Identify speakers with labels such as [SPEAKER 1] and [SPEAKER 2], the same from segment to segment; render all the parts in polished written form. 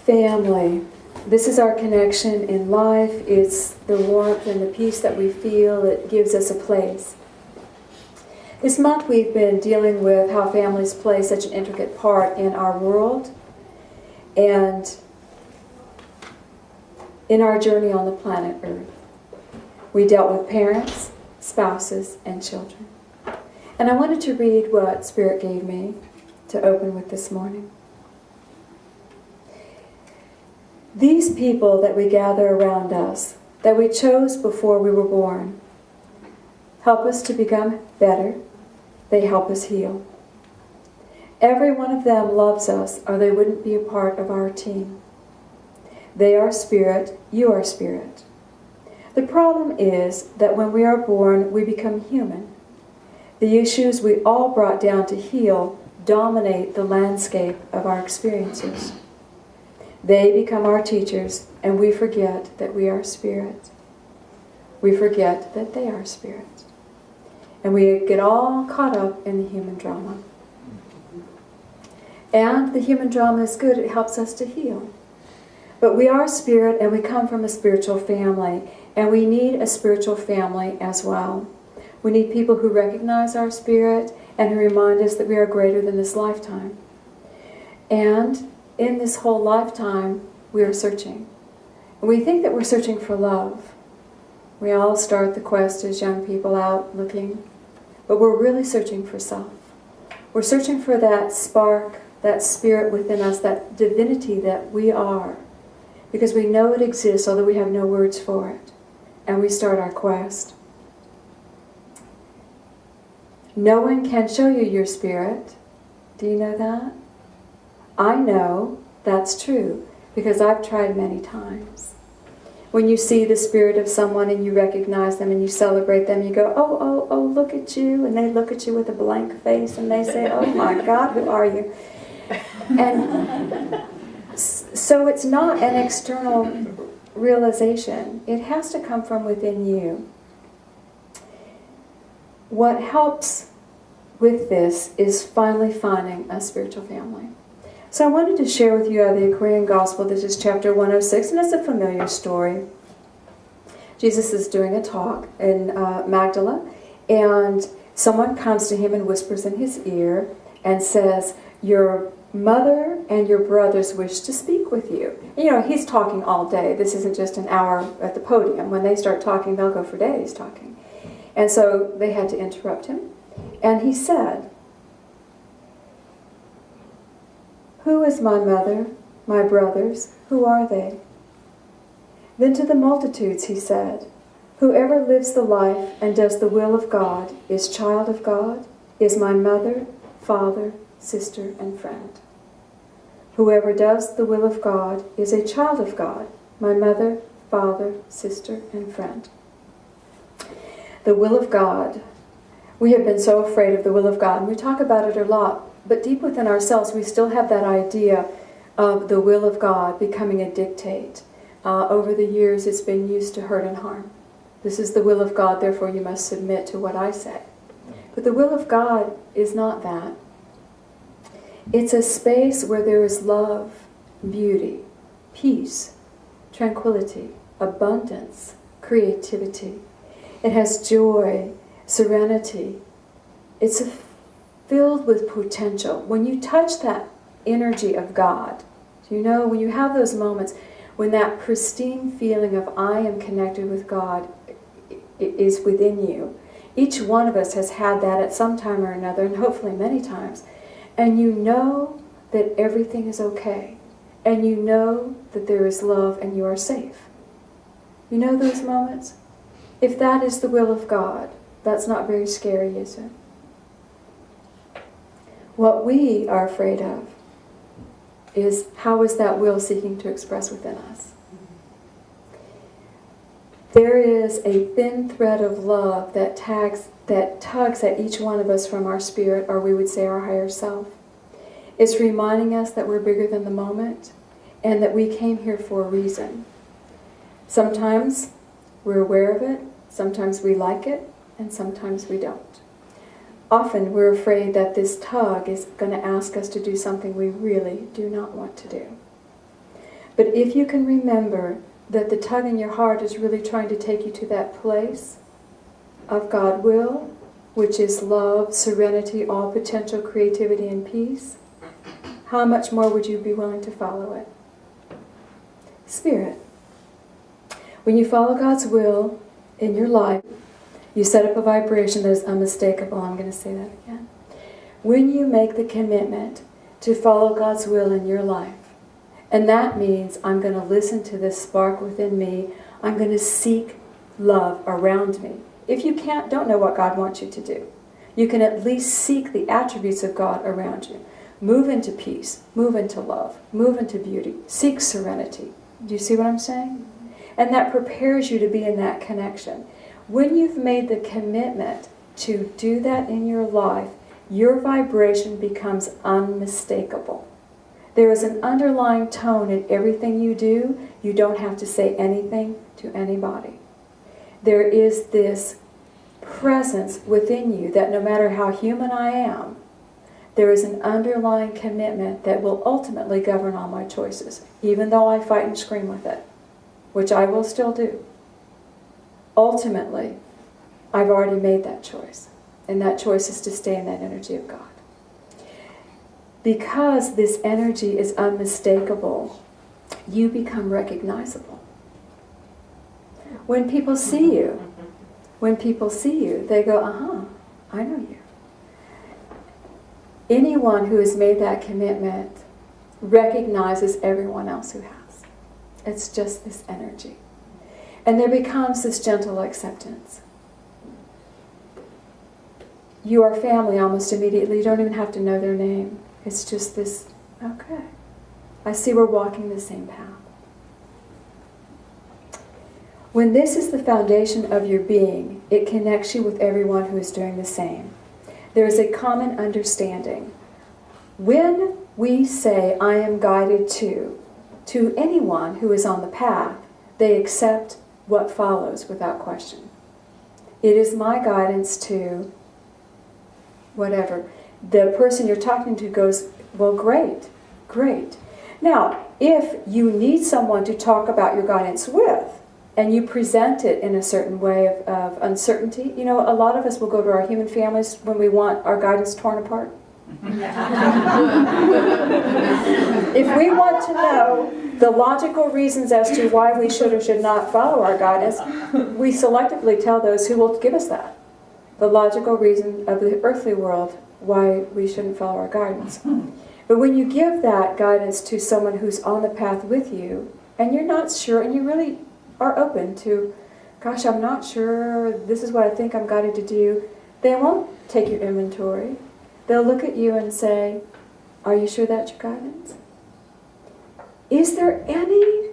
[SPEAKER 1] Family. This is our connection in life. It's the warmth and the peace that we feel. It gives us a place. This month we've been dealing with how families play such an intricate part in our world and in our journey on the planet Earth. We dealt with parents, spouses, and children. And I wanted to read what Spirit gave me to open with this morning. These people that we gather around us, that we chose before we were born, help us to become better. They help us heal. Every one of them loves us, or they wouldn't be a part of our team. They are spirit, you are spirit. The problem is that when we are born, we become human. The issues we all brought down to heal dominate the landscape of our experiences. They become our teachers, and we forget that we are spirit. We forget that they are spirit. And we get all caught up in the human drama. And the human drama is good. It helps us to heal. But we are spirit, and we come from a spiritual family. And we need a spiritual family as well. We need people who recognize our spirit and who remind us that we are greater than this lifetime. And in this whole lifetime, we are searching. And we think that we're searching for love. We all start the quest as young people out looking, but we're really searching for self. We're searching for that spark, that spirit within us, that divinity that we are, because we know it exists, although we have no words for it. And we start our quest. No one can show you your spirit. Do you know that? I know that's true because I've tried many times. When you see the spirit of someone and you recognize them and you celebrate them, you go, oh, look at you. And they look at you with a blank face and they say, oh my God, who are you? And so it's not an external realization. It has to come from within you. What helps with this is finally finding a spiritual family. So I wanted to share with you out of the Korean Gospel. This is chapter 106, and it's a familiar story. Jesus is doing a talk in Magdala, and someone comes to him and whispers in his ear and says, your mother and your brothers wish to speak with you. You know, he's talking all day. This isn't just an hour at the podium. When they start talking, they'll go for days talking. And so they had to interrupt him. And he said, who is my mother, my brothers? Who are they? Then to the multitudes he said, whoever lives the life and does the will of God is child of God, is my mother, father, sister, and friend. Whoever does the will of God is a child of God, my mother, father, sister, and friend. The will of God. We have been so afraid of the will of God, and we talk about it a lot, but deep within ourselves we still have that idea of the will of God becoming a dictate. Over the years it's been used to hurt and harm. This is the will of God, therefore you must submit to what I say. But the will of God is not that. It's a space where there is love, beauty, peace, tranquility, abundance, creativity. It has joy, serenity. It's filled with potential. When you touch that energy of God, you know, when you have those moments, when that pristine feeling of I am connected with God is within you. Each one of us has had that at some time or another, and hopefully many times. And you know that everything is okay. And you know that there is love and you are safe. You know those moments? If that is the will of God, that's not very scary, is it? What we are afraid of is how is that will seeking to express within us. There is a thin thread of love that tugs at each one of us from our spirit, or we would say our higher self. It's reminding us that we're bigger than the moment and that we came here for a reason. Sometimes we're aware of it, sometimes we like it, and sometimes we don't. Often we're afraid that this tug is going to ask us to do something we really do not want to do. But if you can remember that the tug in your heart is really trying to take you to that place of God will, which is love, serenity, all potential, creativity, and peace, how much more would you be willing to follow it? Spirit. When you follow God's will in your life, you set up a vibration that is unmistakable. I'm going to say that again. When you make the commitment to follow God's will in your life, and that means I'm going to listen to this spark within me, I'm going to seek love around me. If you don't know what God wants you to do, you can at least seek the attributes of God around you. Move into peace, move into love, move into beauty, seek serenity. Do you see what I'm saying? And that prepares you to be in that connection. When you've made the commitment to do that in your life, your vibration becomes unmistakable. There is an underlying tone in everything you do. You don't have to say anything to anybody. There is this presence within you that no matter how human I am, there is an underlying commitment that will ultimately govern all my choices, even though I fight and scream with it, which I will still do. Ultimately, I've already made that choice, and that choice is to stay in that energy of God. Because this energy is unmistakable, you become recognizable. When people see you, they go, I know you. Anyone who has made that commitment recognizes everyone else who has. It's just this energy. And there becomes this gentle acceptance. You are family almost immediately. You don't even have to know their name. It's just this, okay, I see we're walking the same path. When this is the foundation of your being, it connects you with everyone who is doing the same. There is a common understanding. When we say, I am guided to anyone who is on the path, they accept what follows without question. It is my guidance to whatever. The person you're talking to goes, well, great. Now, if you need someone to talk about your guidance with, and you present it in a certain way of uncertainty, a lot of us will go to our human families when we want our guidance torn apart. If we want to know the logical reasons as to why we should or should not follow our guidance, we selectively tell those who will give us that. The logical reason of the earthly world why we shouldn't follow our guidance. But when you give that guidance to someone who's on the path with you, and you're not sure, and you really are open to, gosh, I'm not sure, this is what I think I'm guided to do, they won't take your inventory. They'll look at you and say, are you sure that's your guidance? Is there any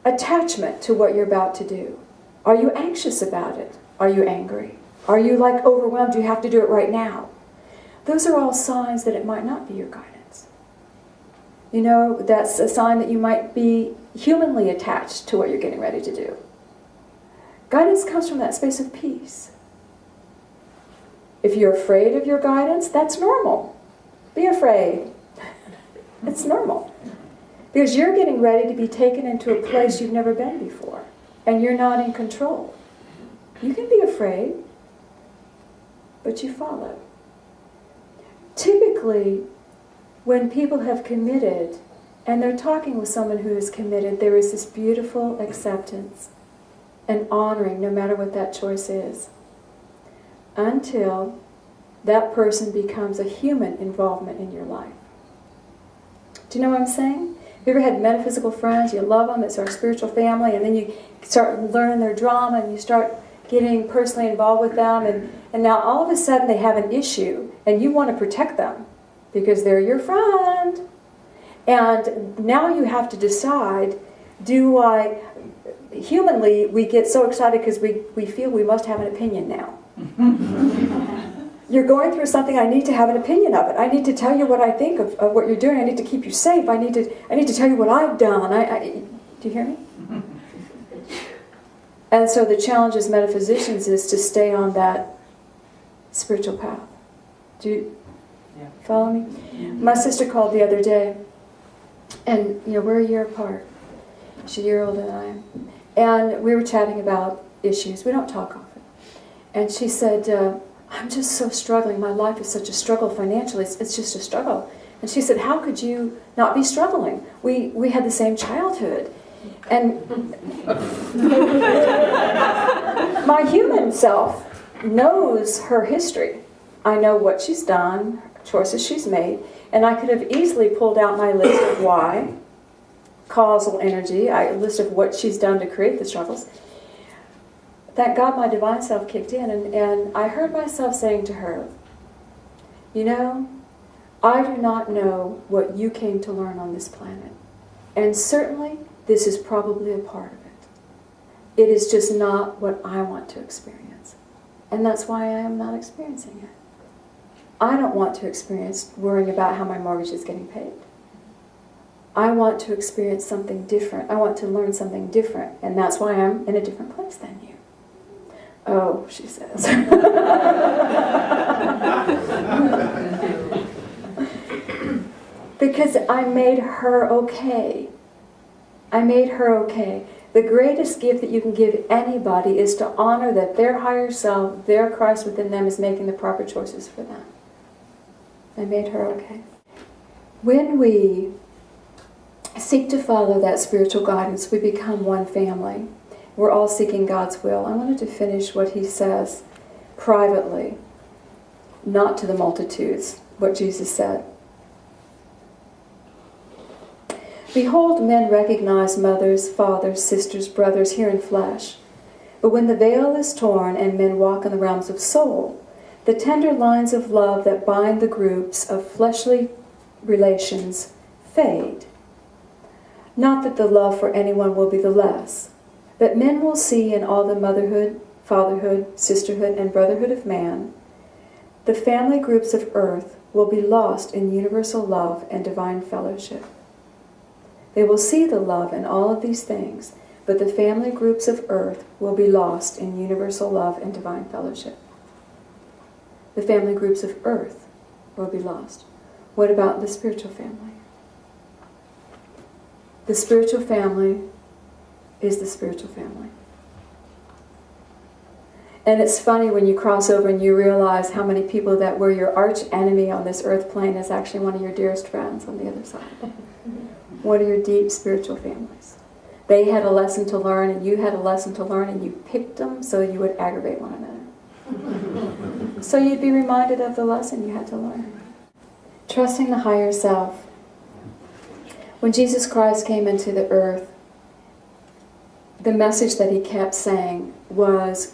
[SPEAKER 1] attachment to what you're about to do? Are you anxious about it? Are you angry? Are you overwhelmed? You have to do it right now. Those are all signs that it might not be your guidance. That's a sign that you might be humanly attached to what you're getting ready to do. Guidance comes from that space of peace. If you're afraid of your guidance, that's normal. Be afraid. It's normal. Because you're getting ready to be taken into a place you've never been before. And you're not in control. You can be afraid, but you follow. Typically, when people have committed, and they're talking with someone who is committed, there is this beautiful acceptance and honoring, no matter what that choice is, until that person becomes a human involvement in your life. Do you know what I'm saying? Have you ever had metaphysical friends? You love them, it's our spiritual family, and then you start learning their drama, and you start getting personally involved with them, and now all of a sudden they have an issue, and you want to protect them because they're your friend. And now you have to decide, humanly, we get so excited because we feel we must have an opinion now. You're going through something, I need to have an opinion of it. I need to tell you what I think of what you're doing. I need to keep you safe. I need to tell you what I've done. Do you hear me? And so the challenge as metaphysicians is to stay on that spiritual path. Do you follow me? My sister called the other day, and we're a year apart. She's a year older than I am. And we were chatting about issues. We don't talk often. And she said, I'm just so struggling. My life is such a struggle financially. It's just a struggle. And she said, how could you not be struggling? We had the same childhood. And my human self knows her history. I know what she's done, choices she's made, and I could have easily pulled out my list of why, causal energy, a list of what she's done to create the struggles. Thank God my divine self kicked in, and I heard myself saying to her, you know, I do not know what you came to learn on this planet, and certainly this is probably a part of it. It is just not what I want to experience, and that's why I am not experiencing it. I don't want to experience worrying about how my mortgage is getting paid. I want to experience something different. I want to learn something different, and that's why I'm in a different place than you. Oh, she says. Because I made her okay. I made her okay. The greatest gift that you can give anybody is to honor that their higher self, their Christ within them, is making the proper choices for them. I made her okay. When we seek to follow that spiritual guidance, we become one family. We're all seeking God's will. I wanted to finish what he says privately, not to the multitudes, what Jesus said. Behold, men recognize mothers, fathers, sisters, brothers here in flesh. But when the veil is torn and men walk in the realms of soul, the tender lines of love that bind the groups of fleshly relations fade. Not that the love for anyone will be the less, but men will see in all the motherhood, fatherhood, sisterhood, and brotherhood of man, the family groups of earth will be lost in universal love and divine fellowship. They will see the love in all of these things, but the family groups of earth will be lost in universal love and divine fellowship. The family groups of earth will be lost. What about the spiritual family? The spiritual family is the spiritual family. And it's funny when you cross over and you realize how many people that were your arch enemy on this earth plane is actually one of your dearest friends on the other side. One of your deep spiritual families. They had a lesson to learn and you had a lesson to learn, and you picked them so you would aggravate one another. So you'd be reminded of the lesson you had to learn. Trusting the higher self. When Jesus Christ came into the earth, the message that he kept saying was,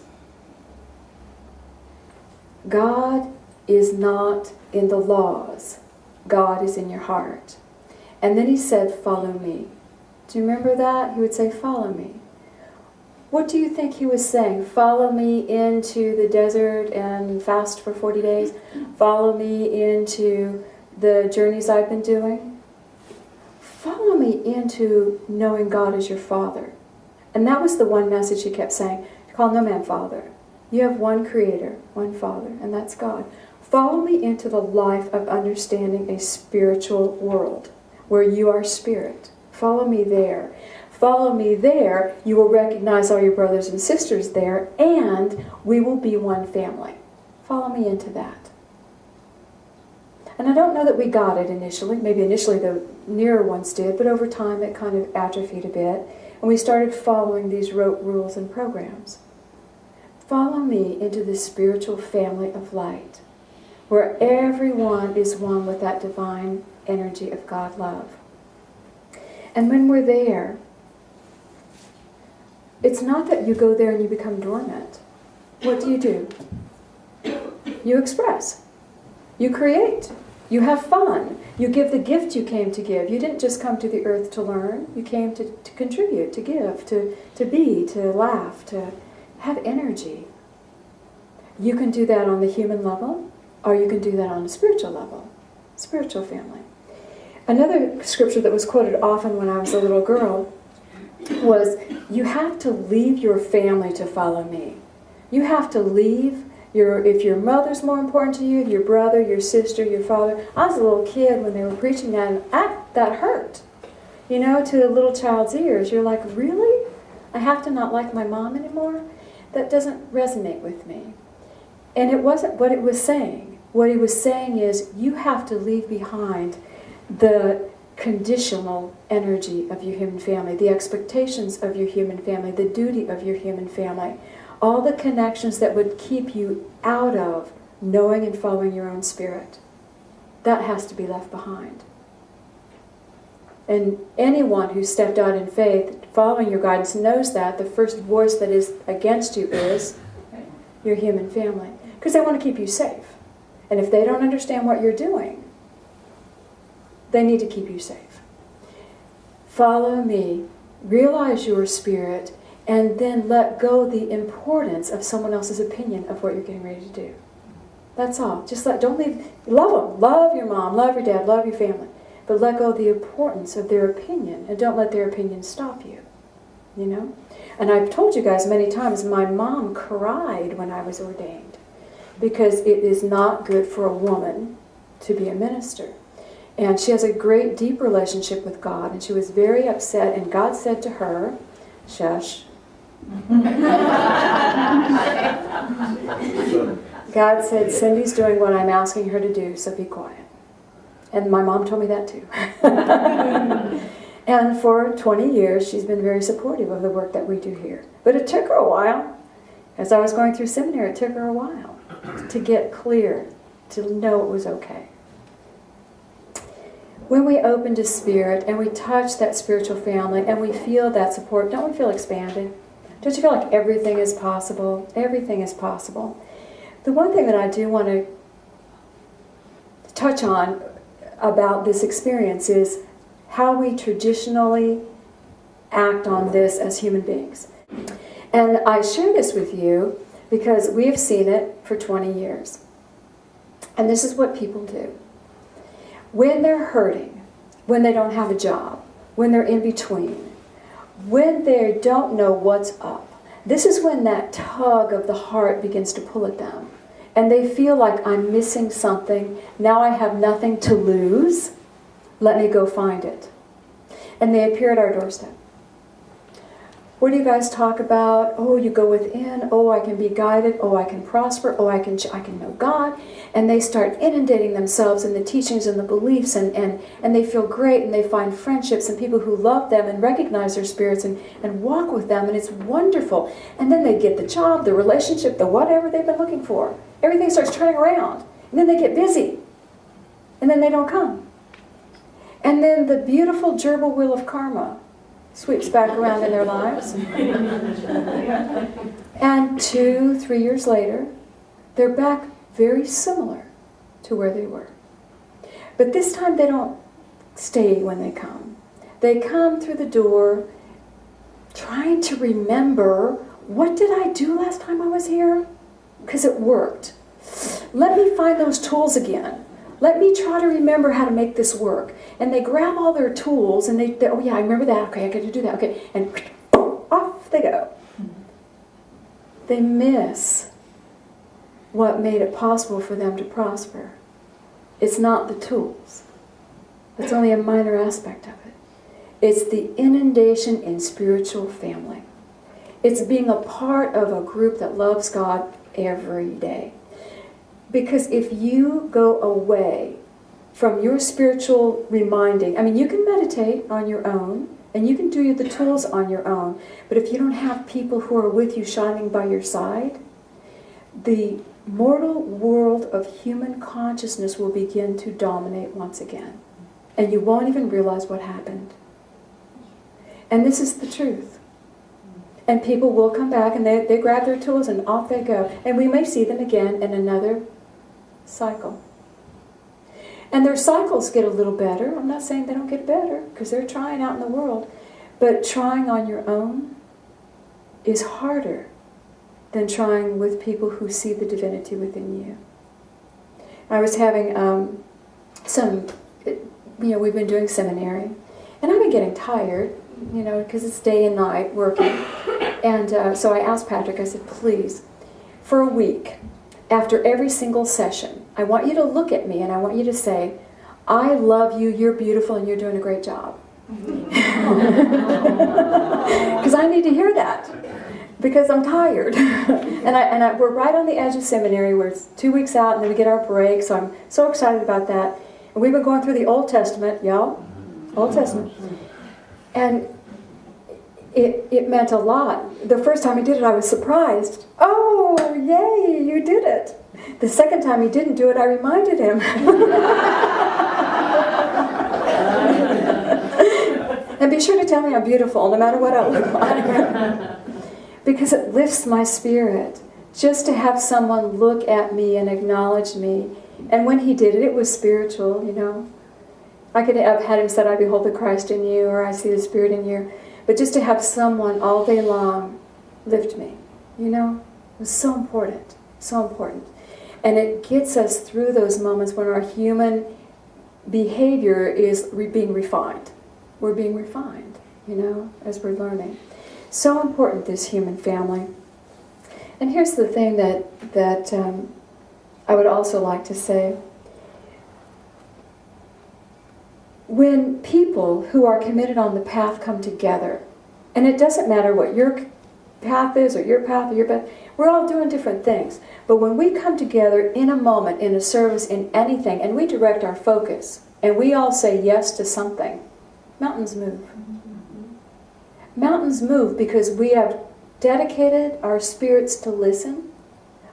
[SPEAKER 1] God is not in the laws. God is in your heart. And then he said, follow me. Do you remember that? He would say, follow me. What do you think he was saying? Follow me into the desert and fast for 40 days? Follow me into the journeys I've been doing? Follow me into knowing God as your Father. And that was the one message he kept saying. Call no man Father. You have one Creator, one Father, and that's God. Follow me into the life of understanding a spiritual world where you are spirit. Follow me there. Follow me there, you will recognize all your brothers and sisters there, and we will be one family. Follow me into that. And I don't know that we got it initially. Maybe initially the nearer ones did, but over time it kind of atrophied a bit, and we started following these rote rules and programs. Follow me into the spiritual family of light, where everyone is one with that divine energy of God love. And when we're there, it's not that you go there and you become dormant. What do? You express. You create. You have fun. You give the gift you came to give. You didn't just come to the earth to learn. You came to contribute, to give, to be, to laugh, to have energy. You can do that on the human level, or you can do that on a spiritual level. Spiritual family. Another scripture that was quoted often when I was a little girl was, you have to leave your family to follow me. You have to leave if your mother's more important to you, your brother, your sister, your father. I was a little kid when they were preaching that, and that hurt. You know, to a little child's ears, you're like, really? I have to not like my mom anymore? That doesn't resonate with me. And it wasn't what it was saying. What he was saying is, you have to leave behind the conditional energy of your human family, the expectations of your human family, the duty of your human family, all the connections that would keep you out of knowing and following your own spirit. That has to be left behind. And anyone who stepped out in faith, following your guidance, knows that the first voice that is against you is your human family. Because they want to keep you safe. And if they don't understand what you're doing, they need to keep you safe. Follow me, realize your spirit, and then let go the importance of someone else's opinion of what you're getting ready to do. That's all. Just don't leave, love them. Love your mom, love your dad, love your family. But let go of the importance of their opinion, and don't let their opinion stop you. You know? And I've told you guys many times, my mom cried when I was ordained, because it is not good for a woman to be a minister. And she has a great, deep relationship with God, and she was very upset, and God said to her, shush. God said, Cindy's doing what I'm asking her to do, so be quiet. And my mom told me that too. And for 20 years, she's been very supportive of the work that we do here. But it took her a while. As I was going through seminary, it took her a while to get clear, to know it was okay. When we open to spirit and we touch that spiritual family and we feel that support, don't we feel expanded? Don't you feel like everything is possible? Everything is possible. The one thing that I do want to touch on about this experience is how we traditionally act on this as human beings. And I share this with you because we have seen it for 20 years. And this is what people do. When they're hurting, when they don't have a job, when they're in between, when they don't know what's up, this is when that tug of the heart begins to pull at them. And they feel like, I'm missing something. Now I have nothing to lose. Let me go find it. And they appear at our doorstep. What do you guys talk about? Oh, you go within. Oh, I can be guided. Oh, I can prosper. Oh, I can know God. And they start inundating themselves in the teachings and the beliefs, and they feel great, and they find friendships and people who love them and recognize their spirits and walk with them, and it's wonderful. And then they get the job, the relationship, the whatever they've been looking for. Everything starts turning around. And then they get busy. And then they don't come. And then the beautiful gerbil wheel of karma sweeps back around in their lives. And 2-3 years later, they're back very similar to where they were. But this time they don't stay when they come. They come through the door trying to remember, what did I do last time I was here? Because it worked. Let me find those tools again. Let me try to remember how to make this work. And they grab all their tools and they oh yeah, I remember that. Okay, I got to do that. Okay, and off they go. They miss what made it possible for them to prosper. It's not the tools. That's only a minor aspect of it. It's the inundation in spiritual family. It's being a part of a group that loves God every day. Because if you go away from your spiritual reminding, I mean, you can meditate on your own, and you can do the tools on your own, but if you don't have people who are with you shining by your side, the mortal world of human consciousness will begin to dominate once again. And you won't even realize what happened. And this is the truth. And people will come back and they grab their tools and off they go. And we may see them again in another cycle. And their cycles get a little better. I'm not saying they don't get better, because they're trying out in the world. But trying on your own is harder than trying with people who see the divinity within you. I was having we've been doing seminary, and I've been getting tired, because it's day and night working. And so I asked Patrick, I said, please, for a week, after every single session, I want you to look at me and I want you to say, I love you, you're beautiful, and you're doing a great job. Because I need to hear that. Because I'm tired. and we're right on the edge of seminary. We're 2 weeks out and then we get our break. So I'm so excited about that. And we've been going through the Old Testament, y'all. Old Testament. And it meant a lot. The first time he did it, I was surprised. Oh, yay, you did it. The second time he didn't do it, I reminded him. And be sure to tell me I'm beautiful, no matter what I look like. Because it lifts my spirit. Just to have someone look at me and acknowledge me. And when he did it, it was spiritual, you know. I could have had him said, I behold the Christ in you, or I see the Spirit in you. But just to have someone all day long lift me, you know, it was so important, so important. And it gets us through those moments when our human behavior is being refined. We're being refined, you know, as we're learning. So important, this human family. And here's the thing that I would also like to say. When people who are committed on the path come together, and it doesn't matter what your path is or your path or your path, we're all doing different things. But when we come together in a moment, in a service, in anything, and we direct our focus, and we all say yes to something, mountains move. Mountains move because we have dedicated our spirits to listen.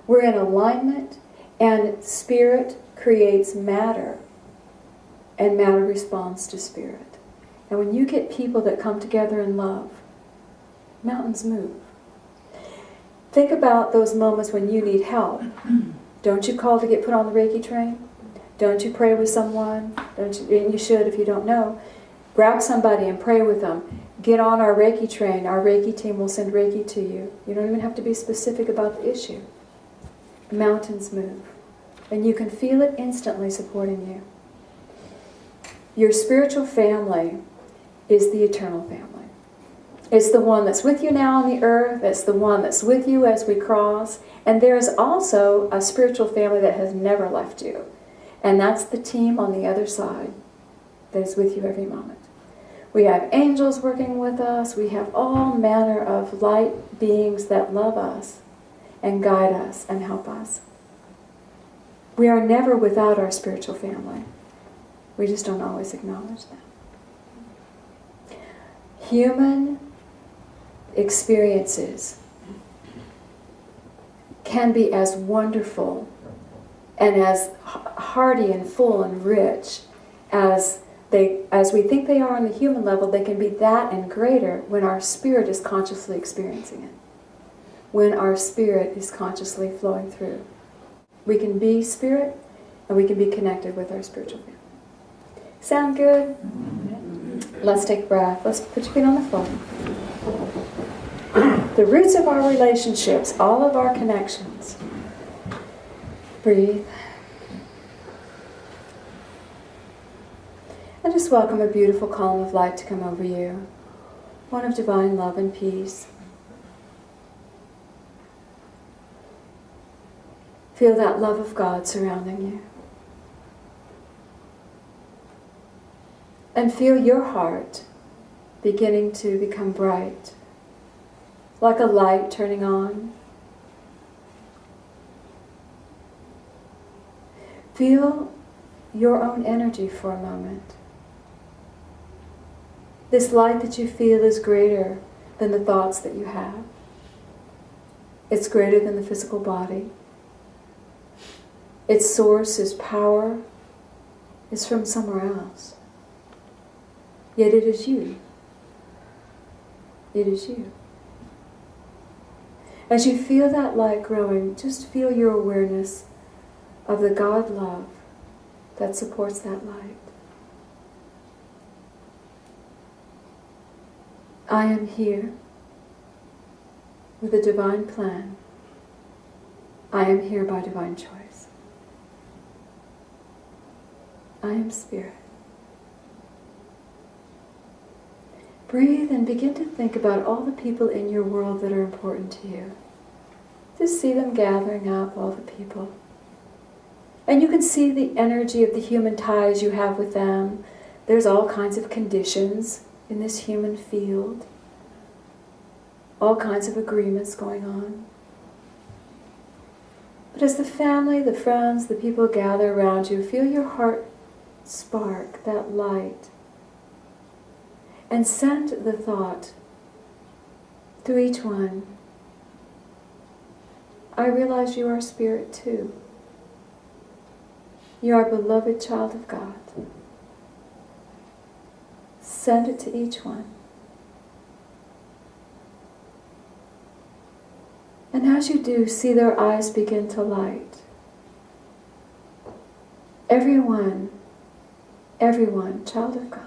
[SPEAKER 1] We're in alignment, and spirit creates matter. And matter responds to spirit. And when you get people that come together in love, mountains move. Think about those moments when you need help. Don't you call to get put on the Reiki train? Don't you pray with someone? And you should if you don't know. Grab somebody and pray with them. Get on our Reiki train. Our Reiki team will send Reiki to you. You don't even have to be specific about the issue. Mountains move. And you can feel it instantly supporting you. Your spiritual family is the eternal family. It's the one that's with you now on the earth. It's the one that's with you as we cross. And there is also a spiritual family that has never left you. And that's the team on the other side that is with you every moment. We have angels working with us. We have all manner of light beings that love us and guide us and help us. We are never without our spiritual family. We just don't always acknowledge them. Human experiences can be as wonderful and as hearty and full and rich as we think they are on the human level. They can be that and greater when our spirit is consciously experiencing it. When our spirit is consciously flowing through. We can be spirit and we can be connected with our spiritual family. Sound good? Let's take a breath. Let's put your feet on the floor. The roots of our relationships, all of our connections. Breathe. And just welcome a beautiful column of light to come over you. One of divine love and peace. Feel that love of God surrounding you. And feel your heart beginning to become bright, like a light turning on. Feel your own energy for a moment. This light that you feel is greater than the thoughts that you have. It's greater than the physical body. Its source, its power, is from somewhere else. Yet it is you. It is you. As you feel that light growing, just feel your awareness of the God love that supports that light. I am here with a divine plan. I am here by divine choice. I am spirit. Breathe and begin to think about all the people in your world that are important to you. Just see them gathering up, all the people. And you can see the energy of the human ties you have with them. There's all kinds of conditions in this human field. All kinds of agreements going on. But as the family, the friends, the people gather around you, feel your heart spark, that light. And send the thought to each one, I realize you are spirit too. You are a beloved child of God. Send it to each one. And as you do, see their eyes begin to light. Everyone, child of God.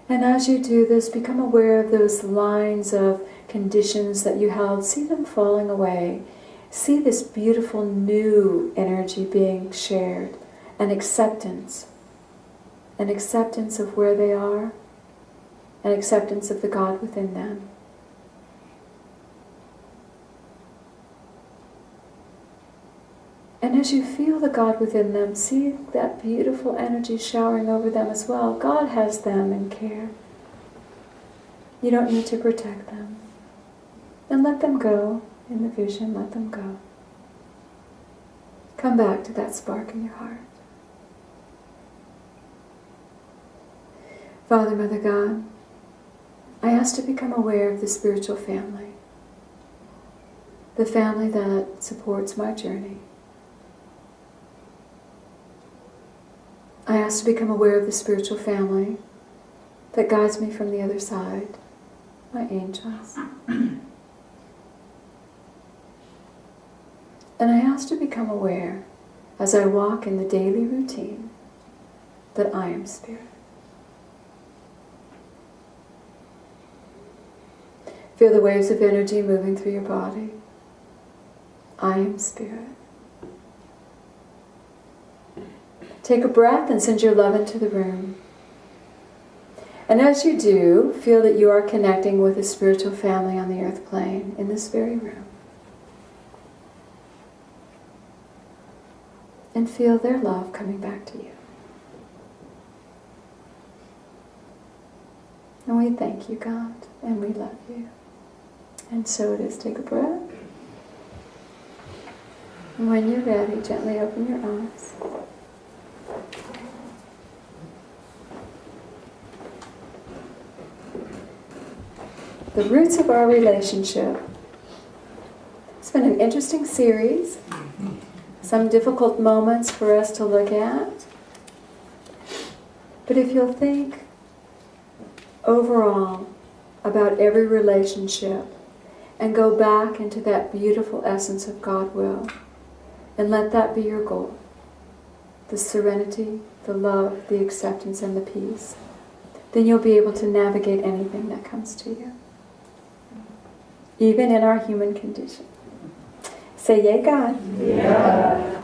[SPEAKER 1] And as you do this, become aware of those lines of conditions that you held. See them falling away. See this beautiful new energy being shared. An acceptance of where they are, an acceptance of the God within them. And as you feel the God within them, see that beautiful energy showering over them as well. God has them in care. You don't need to protect them. And let them go in the vision, let them go. Come back to that spark in your heart. Father, Mother God, I ask to become aware of the spiritual family. The family that supports my journey. I ask to become aware of the spiritual family that guides me from the other side, my angels. And I ask to become aware, as I walk in the daily routine, that I am spirit. Feel the waves of energy moving through your body. I am spirit. Take a breath and send your love into the room. And as you do, feel that you are connecting with a spiritual family on the earth plane in this very room. And feel their love coming back to you. And we thank you, God, and we love you. And so it is. Take a breath. And when you're ready, gently open your eyes. The roots of our relationship. It's been an interesting series. Some difficult moments for us to look at. But if you'll think overall about every relationship and go back into that beautiful essence of God will, and let that be your goal. The serenity, the love, the acceptance, and the peace. Then you'll be able to navigate anything that comes to you. Even in our human condition. Say, yay, God.
[SPEAKER 2] Yeah.